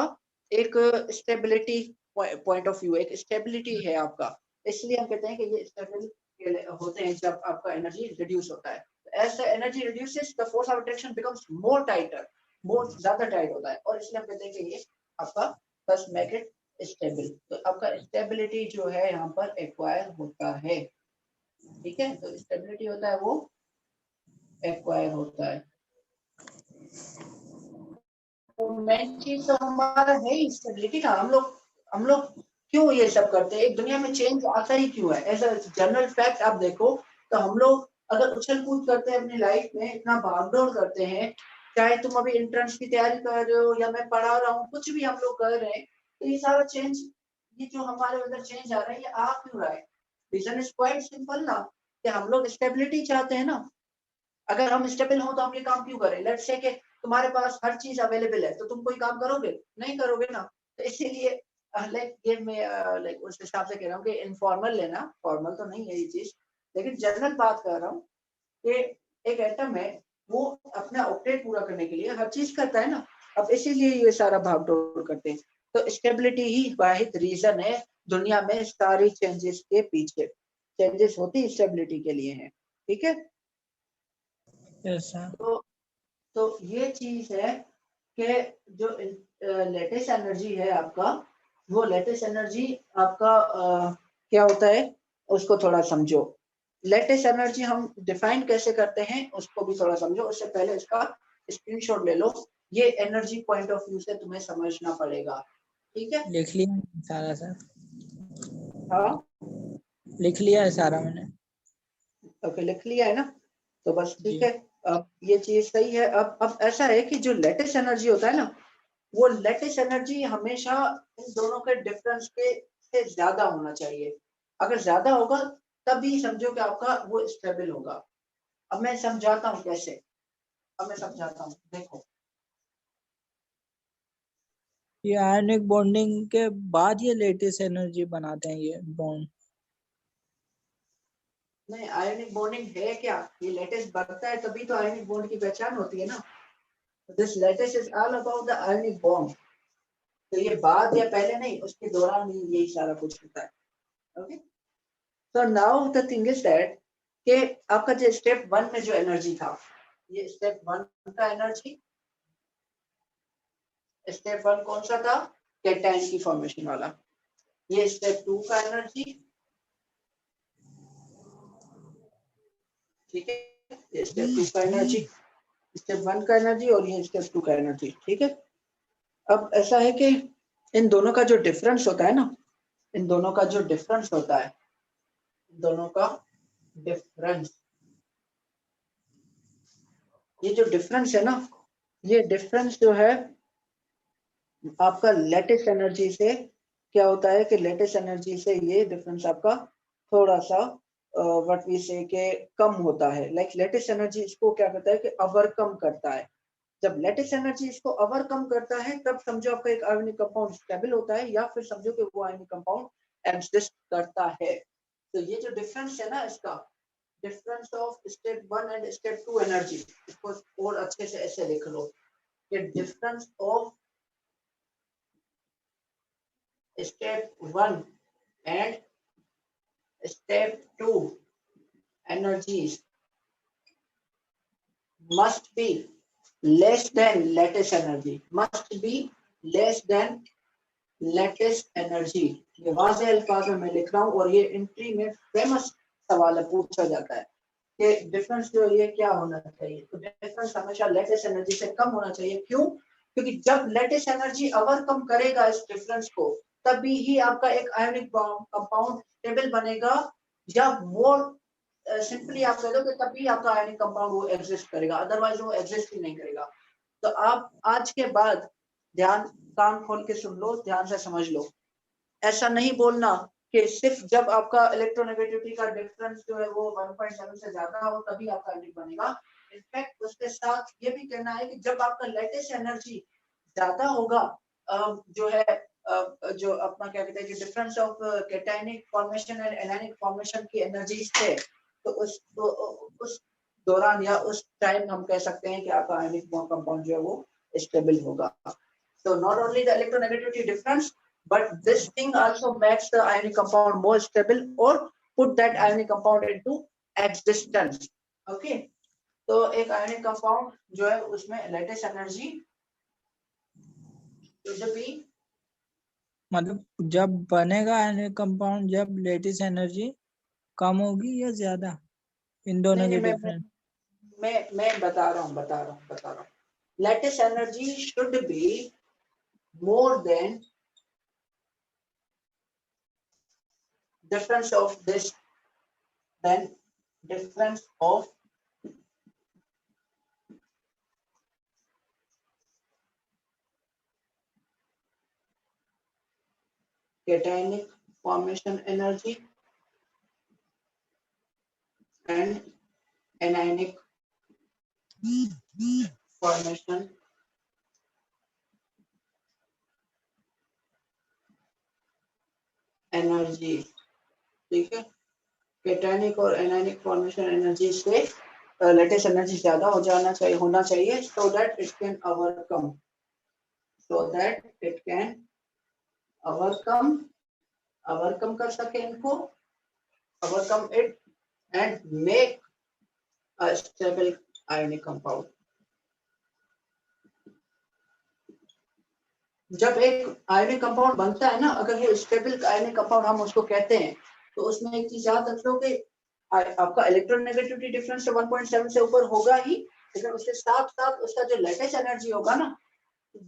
एक स्टेबिलिटी पॉइंट ऑफ व्यू, एक स्टेबिलिटी है आपका। इसलिए हम कहते हैं कि ये स्टेबल होते हैं जब आपका एनर्जी रिड्यूस होता है। As the energy reduces, the force of attraction becomes more tighter, more ज्यादा टाइट होता है, और इसलिए हम कहते हैं कि ये आपका thus make it stable। तो आपका स्टेबिलिटी जो है यहाँ पर एक्वायर होता है, ठीक है। तो स्टेबिलिटी होता है वो एक्वायर होता है। तो मेन चीज तो हमारा है ही स्टेबिलिटी का। हम लोग क्यों ये सब करते हैं? एक दुनिया में चेंज आता ही क्यों है? एज अ जनरल फैक्ट आप देखो तो हम लोग अगर उछल कूद करते हैं अपनी लाइफ में, इतना भागदौड़ करते हैं, चाहे तुम अभी एंट्रेंस की तैयारी कर रहे हो या मैं पढ़ा रहा हूँ, कुछ भी हम लोग कर रहे हैं, तो ये सारा चेंज, ये जो हमारे अंदर चेंज आ रहा है, ये आ क्यों रहा है? रीजन इज क्वाइट सिंपल ना, कि हम लोग स्टेबिलिटी चाहते हैं ना। अगर हम स्टेबल हो तो हम ये काम क्यों करें? लेट्स से कि तुम्हारे पास हर चीज अवेलेबल है, तो तुम कोई काम करोगे? नहीं करोगे ना। तो इसीलिए लाइक ये मैं लाइक उस हिसाब से कह रहा हूँ कि इनफॉर्मल लेना, फॉर्मल तो नहीं है ये चीज, लेकिन जनरल बात कर रहा हूँ कि एक एटम है, वो अपना ऑक्टेट पूरा करने के लिए हर चीज करता है ना। अब इसीलिए ये सारा भागदौड़ करते हैं। तो स्टेबिलिटी ही वाहिद रीजन है दुनिया में सारी चेंजेस के पीछे। चेंजेस होती स्टेबिलिटी के लिए है, ठीक है। Yes sir. तो ये चीज है कि जो लेटेस्ट एनर्जी है आपका, वो लेटेस्ट एनर्जी आपका क्या होता है उसको थोड़ा समझो। लेटेस्ट एनर्जी हम डिफाइन कैसे करते हैं उसको भी थोड़ा समझो। उससे पहले इसका स्क्रीनशॉट ले लो। ये एनर्जी पॉइंट ऑफ व्यू से तुम्हें समझना पड़ेगा, ठीक है। लिख लिया सारा सर, हाँ, लिख लिया है सारा मैंने। ओके, लिख लिया है ना, तो बस ठीक जी। है। अब ये चीज सही है। अब ऐसा है कि जो लेटेस्ट एनर्जी होता है ना, वो लेटेस्ट एनर्जी हमेशा इन दोनों के डिफरेंस के से ज्यादा होना चाहिए। अगर ज्यादा होगा तभी समझो कि आपका वो स्टेबल होगा। अब मैं समझाता हूँ कैसे। अब मैं समझाता हूँ, देखो। ये आयनिक बॉन्डिंग के बाद ये लेटेस्ट एनर्जी बनाते हैं ये बॉन्ड। नहीं, आयोनिक बॉन्डिंग है क्या? ये लेटेस्ट बनता है तभी तो आयोनिक बॉन्ड की पहचान होती है ना। This latest is all about the ionic bond. तो ये बाद या पहले नहीं, उसके दौरान ही यही सारा कुछ होता है। Okay, so now the thing is that कि आपका जो स्टेप 1 में जो एनर्जी था, ये स्टेप 1 का एनर्जी, स्टेप 1 कौन सा था? कैटायन की फॉर्मेशन वाला। ये स्टेप 2 का एनर्जी, ठीक है। ये स्टेप 2 का एनर्जी, स्टेप 1 का एनर्जी, और ये स्टेप 2 का एनर्जी, ठीक है। अब ऐसा है कि इन दोनों का जो डिफरेंस होता है ना, इन दोनों का जो डिफरेंस होता है, दोनों का डिफरेंस, ये जो डिफरेंस है ना, ये डिफरेंस जो है आपका लेटेस्ट एनर्जी से क्या होता है कि लेटेस्ट एनर्जी से ये डिफरेंस आपका थोड़ा सा व्हाट वी से के कम होता है। लाइक लेटेस्ट एनर्जी इसको क्या करता है कि ओवरकम करता है। जब लेटेस्ट एनर्जी इसको ओवरकम करता है तब समझो आपका एक आयोनिक कंपाउंड स्टेबल होता है, या फिर समझो कि वो आयोनिक कंपाउंड एग्जिस्ट करता है। तो ये जो डिफरेंस है ना, इसका difference of step 1 and step 2 energy, इसको और अच्छे से ऐसे लिख लो कि difference of step 1 and step 2 energies must be less than latest energy, must be less than latest energy। ये वाज़े अल्फाज में मैं लिख रहा हूँ, और ये एंट्री में फेमस सवाल पूछा जाता है कि डिफरेंस जो ये क्या होना चाहिए। तो डिफरेंस हमेशा लेटेस्ट एनर्जी से कम होना चाहिए। क्यों? क्योंकि जब लेटेस्ट एनर्जी ओवरकम करेगा इस डिफरेंस को, तभी ही आपका एक आयोनिक कंपाउंड स्टेबल बनेगा, या मोर सिंपली आप कह दो कि तभी आपका आयोनिक कंपाउंड वो एग्जिस्ट करेगा, अदरवाइज वो एग्जिस्ट ही नहीं करेगा। तो आप आज के बाद ध्यान कान खोल के सुन लो, ध्यान से समझ लो। ऐसा नहीं बोलना कि सिर्फ जब आपका इलेक्ट्रोनेगेटिविटी का डिफरेंस जो है वो 1.7 से ज्यादा हो तभी आपका आयोनिक बनेगा। इनफैक्ट उसके साथ ये भी कहना है कि जब आपका लेटेस्ट एनर्जी ज्यादा होगा, जो है जो अपना क्या कहते हैं, difference of cationic formation and anionic formation की एनर्जी से, तो उस दौरान या उस टाइम हम कह सकते हैं कि आपका आयोनिक कंपाउंड जो है वो स्टेबल होगा। So not only the electronegativity difference, but this thing also makes the ionic compound more stable or put that ionic compound into existence. Okay, तो एक ionic compound जो है उसमें latest energy should be, मतलब जब बनेगा ionic compound जब latest energy कम होगी या ज्यादा, इन दोनों के डिफरेंस? मैं बता रहा हूँ। Latest energy should be more than difference of this, then difference of cationic formation energy and anionic formation energy. ठीक है, कैटायनिक और एनायनिक फॉर्मेशन एनर्जी से लेटेस्ट एनर्जी ज्यादा होना चाहिए so that it can overcome कर सके इनको, overcome it and make a stable ionic compound. जब एक आयोनिक कंपाउंड बनता है ना, अगर वो स्टेबल आयोनिक कंपाउंड हम उसको कहते हैं, तो उसमें एक चीज याद रख लो कि आपका इलेक्ट्रोनेगेटिविटी डिफरेंस 1.7 से ऊपर होगा ही, लेकिन उसके साथ साथ उसका जो लेटेस्ट एनर्जी होगा ना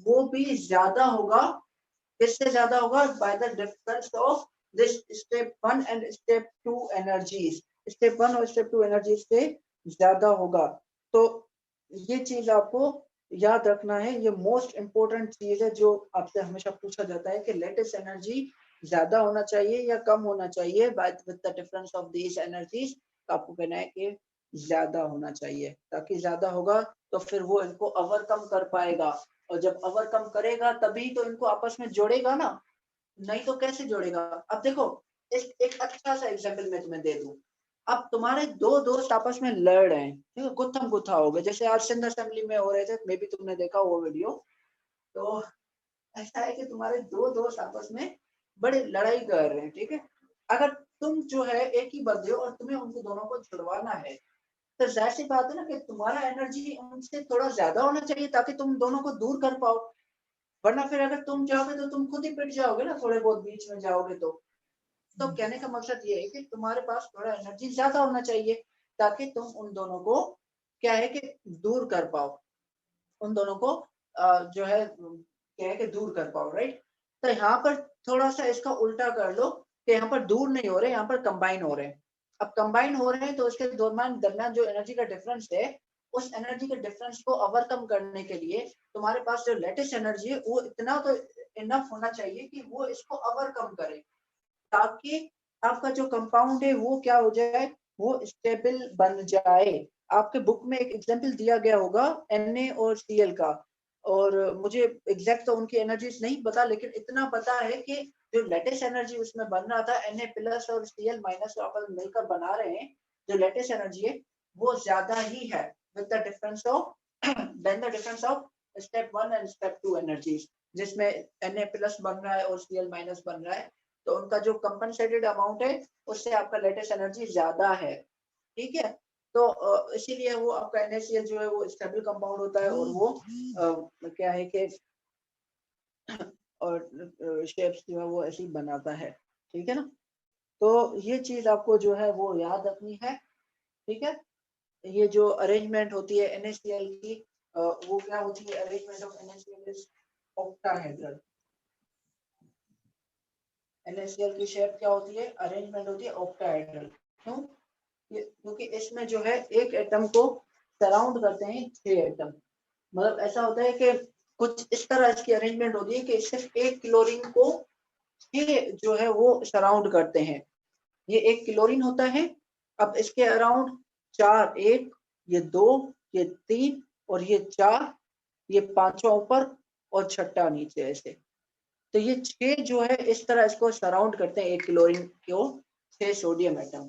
वो भी ज्यादा होगा। किससे ज्यादा होगा? By the difference of this step 1 and step 2 energies. Step 1 और स्टेप 2 एनर्जीज से ज्यादा होगा। तो ये चीज आपको याद रखना है, ये मोस्ट इंपोर्टेंट चीज है जो आपसे हमेशा पूछा जाता है कि लेटेस्ट एनर्जी ज्यादा होना चाहिए या कम होना चाहिए with the difference of these energies. आपको कहना है कि ज्यादा होना चाहिए, ताकि ज्यादा होगा तो फिर वो इनको ओवरकम कर पाएगा, और जब ओवरकम करेगा तभी तो इनको आपस में जोड़ेगा ना, नहीं तो कैसे जोड़ेगा? अब देखो एक अच्छा सा एग्जांपल मैं तुम्हें दे दूं। अब तुम्हारे दो दोस्त आपस में लड़ रहे हैं, ठीक है, गुत्थम गुत्था हो गए, जैसे आज सिंध असेंबली में हो रहे थे, मे भी तुमने देखा वो वीडियो। तो ऐसा है कि तुम्हारे दो दोस्त आपस में बड़ी लड़ाई कर रहे हैं, ठीक है। अगर तुम जो है एक ही बंदे हो और तुम्हें उनको दोनों को छुड़वाना है, तो जाहिर सी बात है ना कि तुम्हारा एनर्जी उनसे थोड़ा ज्यादा होना चाहिए ताकि तुम दोनों को दूर कर पाओ। वरना फिर अगर तुम जाओगे तो तुम खुद ही पिट जाओगे ना, थोड़े बहुत बीच में जाओगे तो कहने का मकसद ये है कि तुम्हारे पास थोड़ा एनर्जी ज्यादा होना चाहिए ताकि तुम उन दोनों को क्या है कि दूर कर पाओ, उन दोनों को जो है क्या है कि दूर कर पाओ, राइट। तो यहाँ पर थोड़ा सा इसका उल्टा कर लो कि यहाँ पर दूर नहीं हो रहे, यहाँ पर कंबाइन हो रहे हैं। अब कंबाइन हो रहे हैं तो उसके दरम्यान जो एनर्जी का डिफरेंस है, उस एनर्जी के डिफरेंस को ओवरकम करने के लिए तुम्हारे पास जो लेटेस्ट एनर्जी है वो इतना तो इनफ होना चाहिए कि वो इसको ओवरकम करे, ताकि आपका जो कंपाउंड है वो क्या हो जाए, वो स्टेबल बन जाए। आपके बुक में एक एग्जांपल दिया गया होगा Na और Cl का, और मुझे एग्जैक्ट तो उनकी एनर्जीज नहीं पता, लेकिन इतना पता है कि जो लेटेस्ट एनर्जी उसमें बन रहा था Na प्लस और Cl माइनस अपन मिलकर बना रहे हैं, जो लेटेस्ट एनर्जी है वो ज्यादा ही है with the difference of then the difference of step 1 and step 2 energies, जिसमें Na प्लस बन रहा है और Cl माइनस बन रहा है। तो उनका जो कंपनसेटेड अमाउंट है उससे आपका लेटेस्ट एनर्जी ज्यादा है, ठीक है। तो इसीलिए वो आपका NaCl जो है वो स्टेबल कंपाउंड होता है, और वो क्या है कि और शेप्स जो है वो ऐसी बनाता है, ठीक है ना। तो ये चीज आपको जो है वो याद रखनी है, ठीक है। ये जो अरेंजमेंट होती है NaCl की, वो क्या होती है? Arrangement of NaCl is octahedral. NaCl की शेप क्या होती है, अरेंजमेंट होती है ऑक्टाहेड्रल। क्यों? क्योंकि इसमें जो है एक एटम को सराउंड करते हैं 6 एटम। मतलब ऐसा होता है कि कुछ इस तरह इसकी अरेंजमेंट होती है कि सिर्फ एक क्लोरीन को 6 जो है वो सराउंड करते हैं। ये एक क्लोरीन होता है, अब इसके अराउंड 4, 1, ये 2, ये 3 और ये 4, ये 5वां ऊपर और 6ठा नीचे ऐसे। तो ये 6 जो है इस तरह इसको सराउंड करते हैं एक क्लोरीन को 6 सोडियम एटम।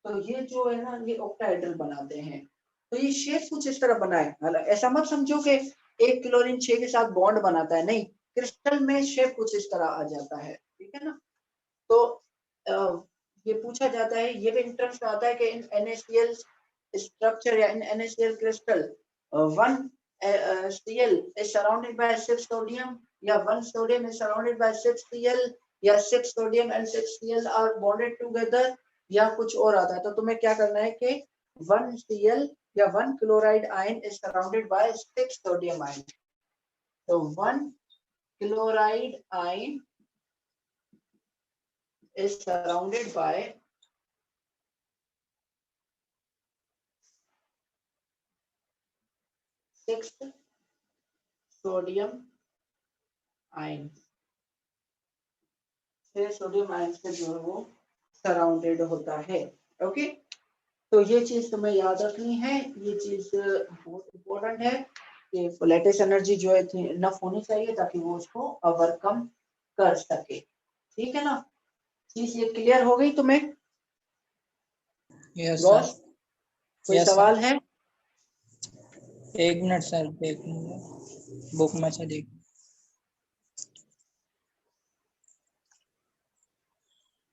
तो ये जो है ना ये ऑक्टाहेड्रल बनाते हैं। तो ये शेप कुछ इस तरह बना है। हालांकि ऐसा मत समझो कि एक क्लोरीन 6 के साथ बॉन्ड बनाता है, नहीं, क्रिस्टल में शेप कुछ इस तरह आ जाता है, ठीक है ना। तो ये पूछा जाता है, ये भी इंटरेस्ट आता है कि इन NaCl स्ट्रक्चर या इन NaCl crystal one Cl is surrounded by 6 sodium या 1 sodium is surrounded by 6 Cl या 6 sodium and 6 Cl are bonded together या कुछ और आता है। तो तुम्हें क्या करना है कि 1 Cl या 1 chloride ion is surrounded by 6 sodium ion। तो 1 chloride ion is surrounded by 6 sodium ions। 6 sodium ion से जो है वो सराउंडेड होता है। ओके, तो ये चीज तुम्हें याद रखनी है, ये चीज बहुत इंपॉर्टेंट है कि लैटिस एनर्जी जो है इनफ होनी चाहिए ताकि वो उसको ओवरकम कर सके, ठीक है ना। चीज ये क्लियर हो गई तुम्हें? Yes Ross, sir. कोई यस सवाल सर। है? 1 मिनट सर, देखूंगा बुक में से देख।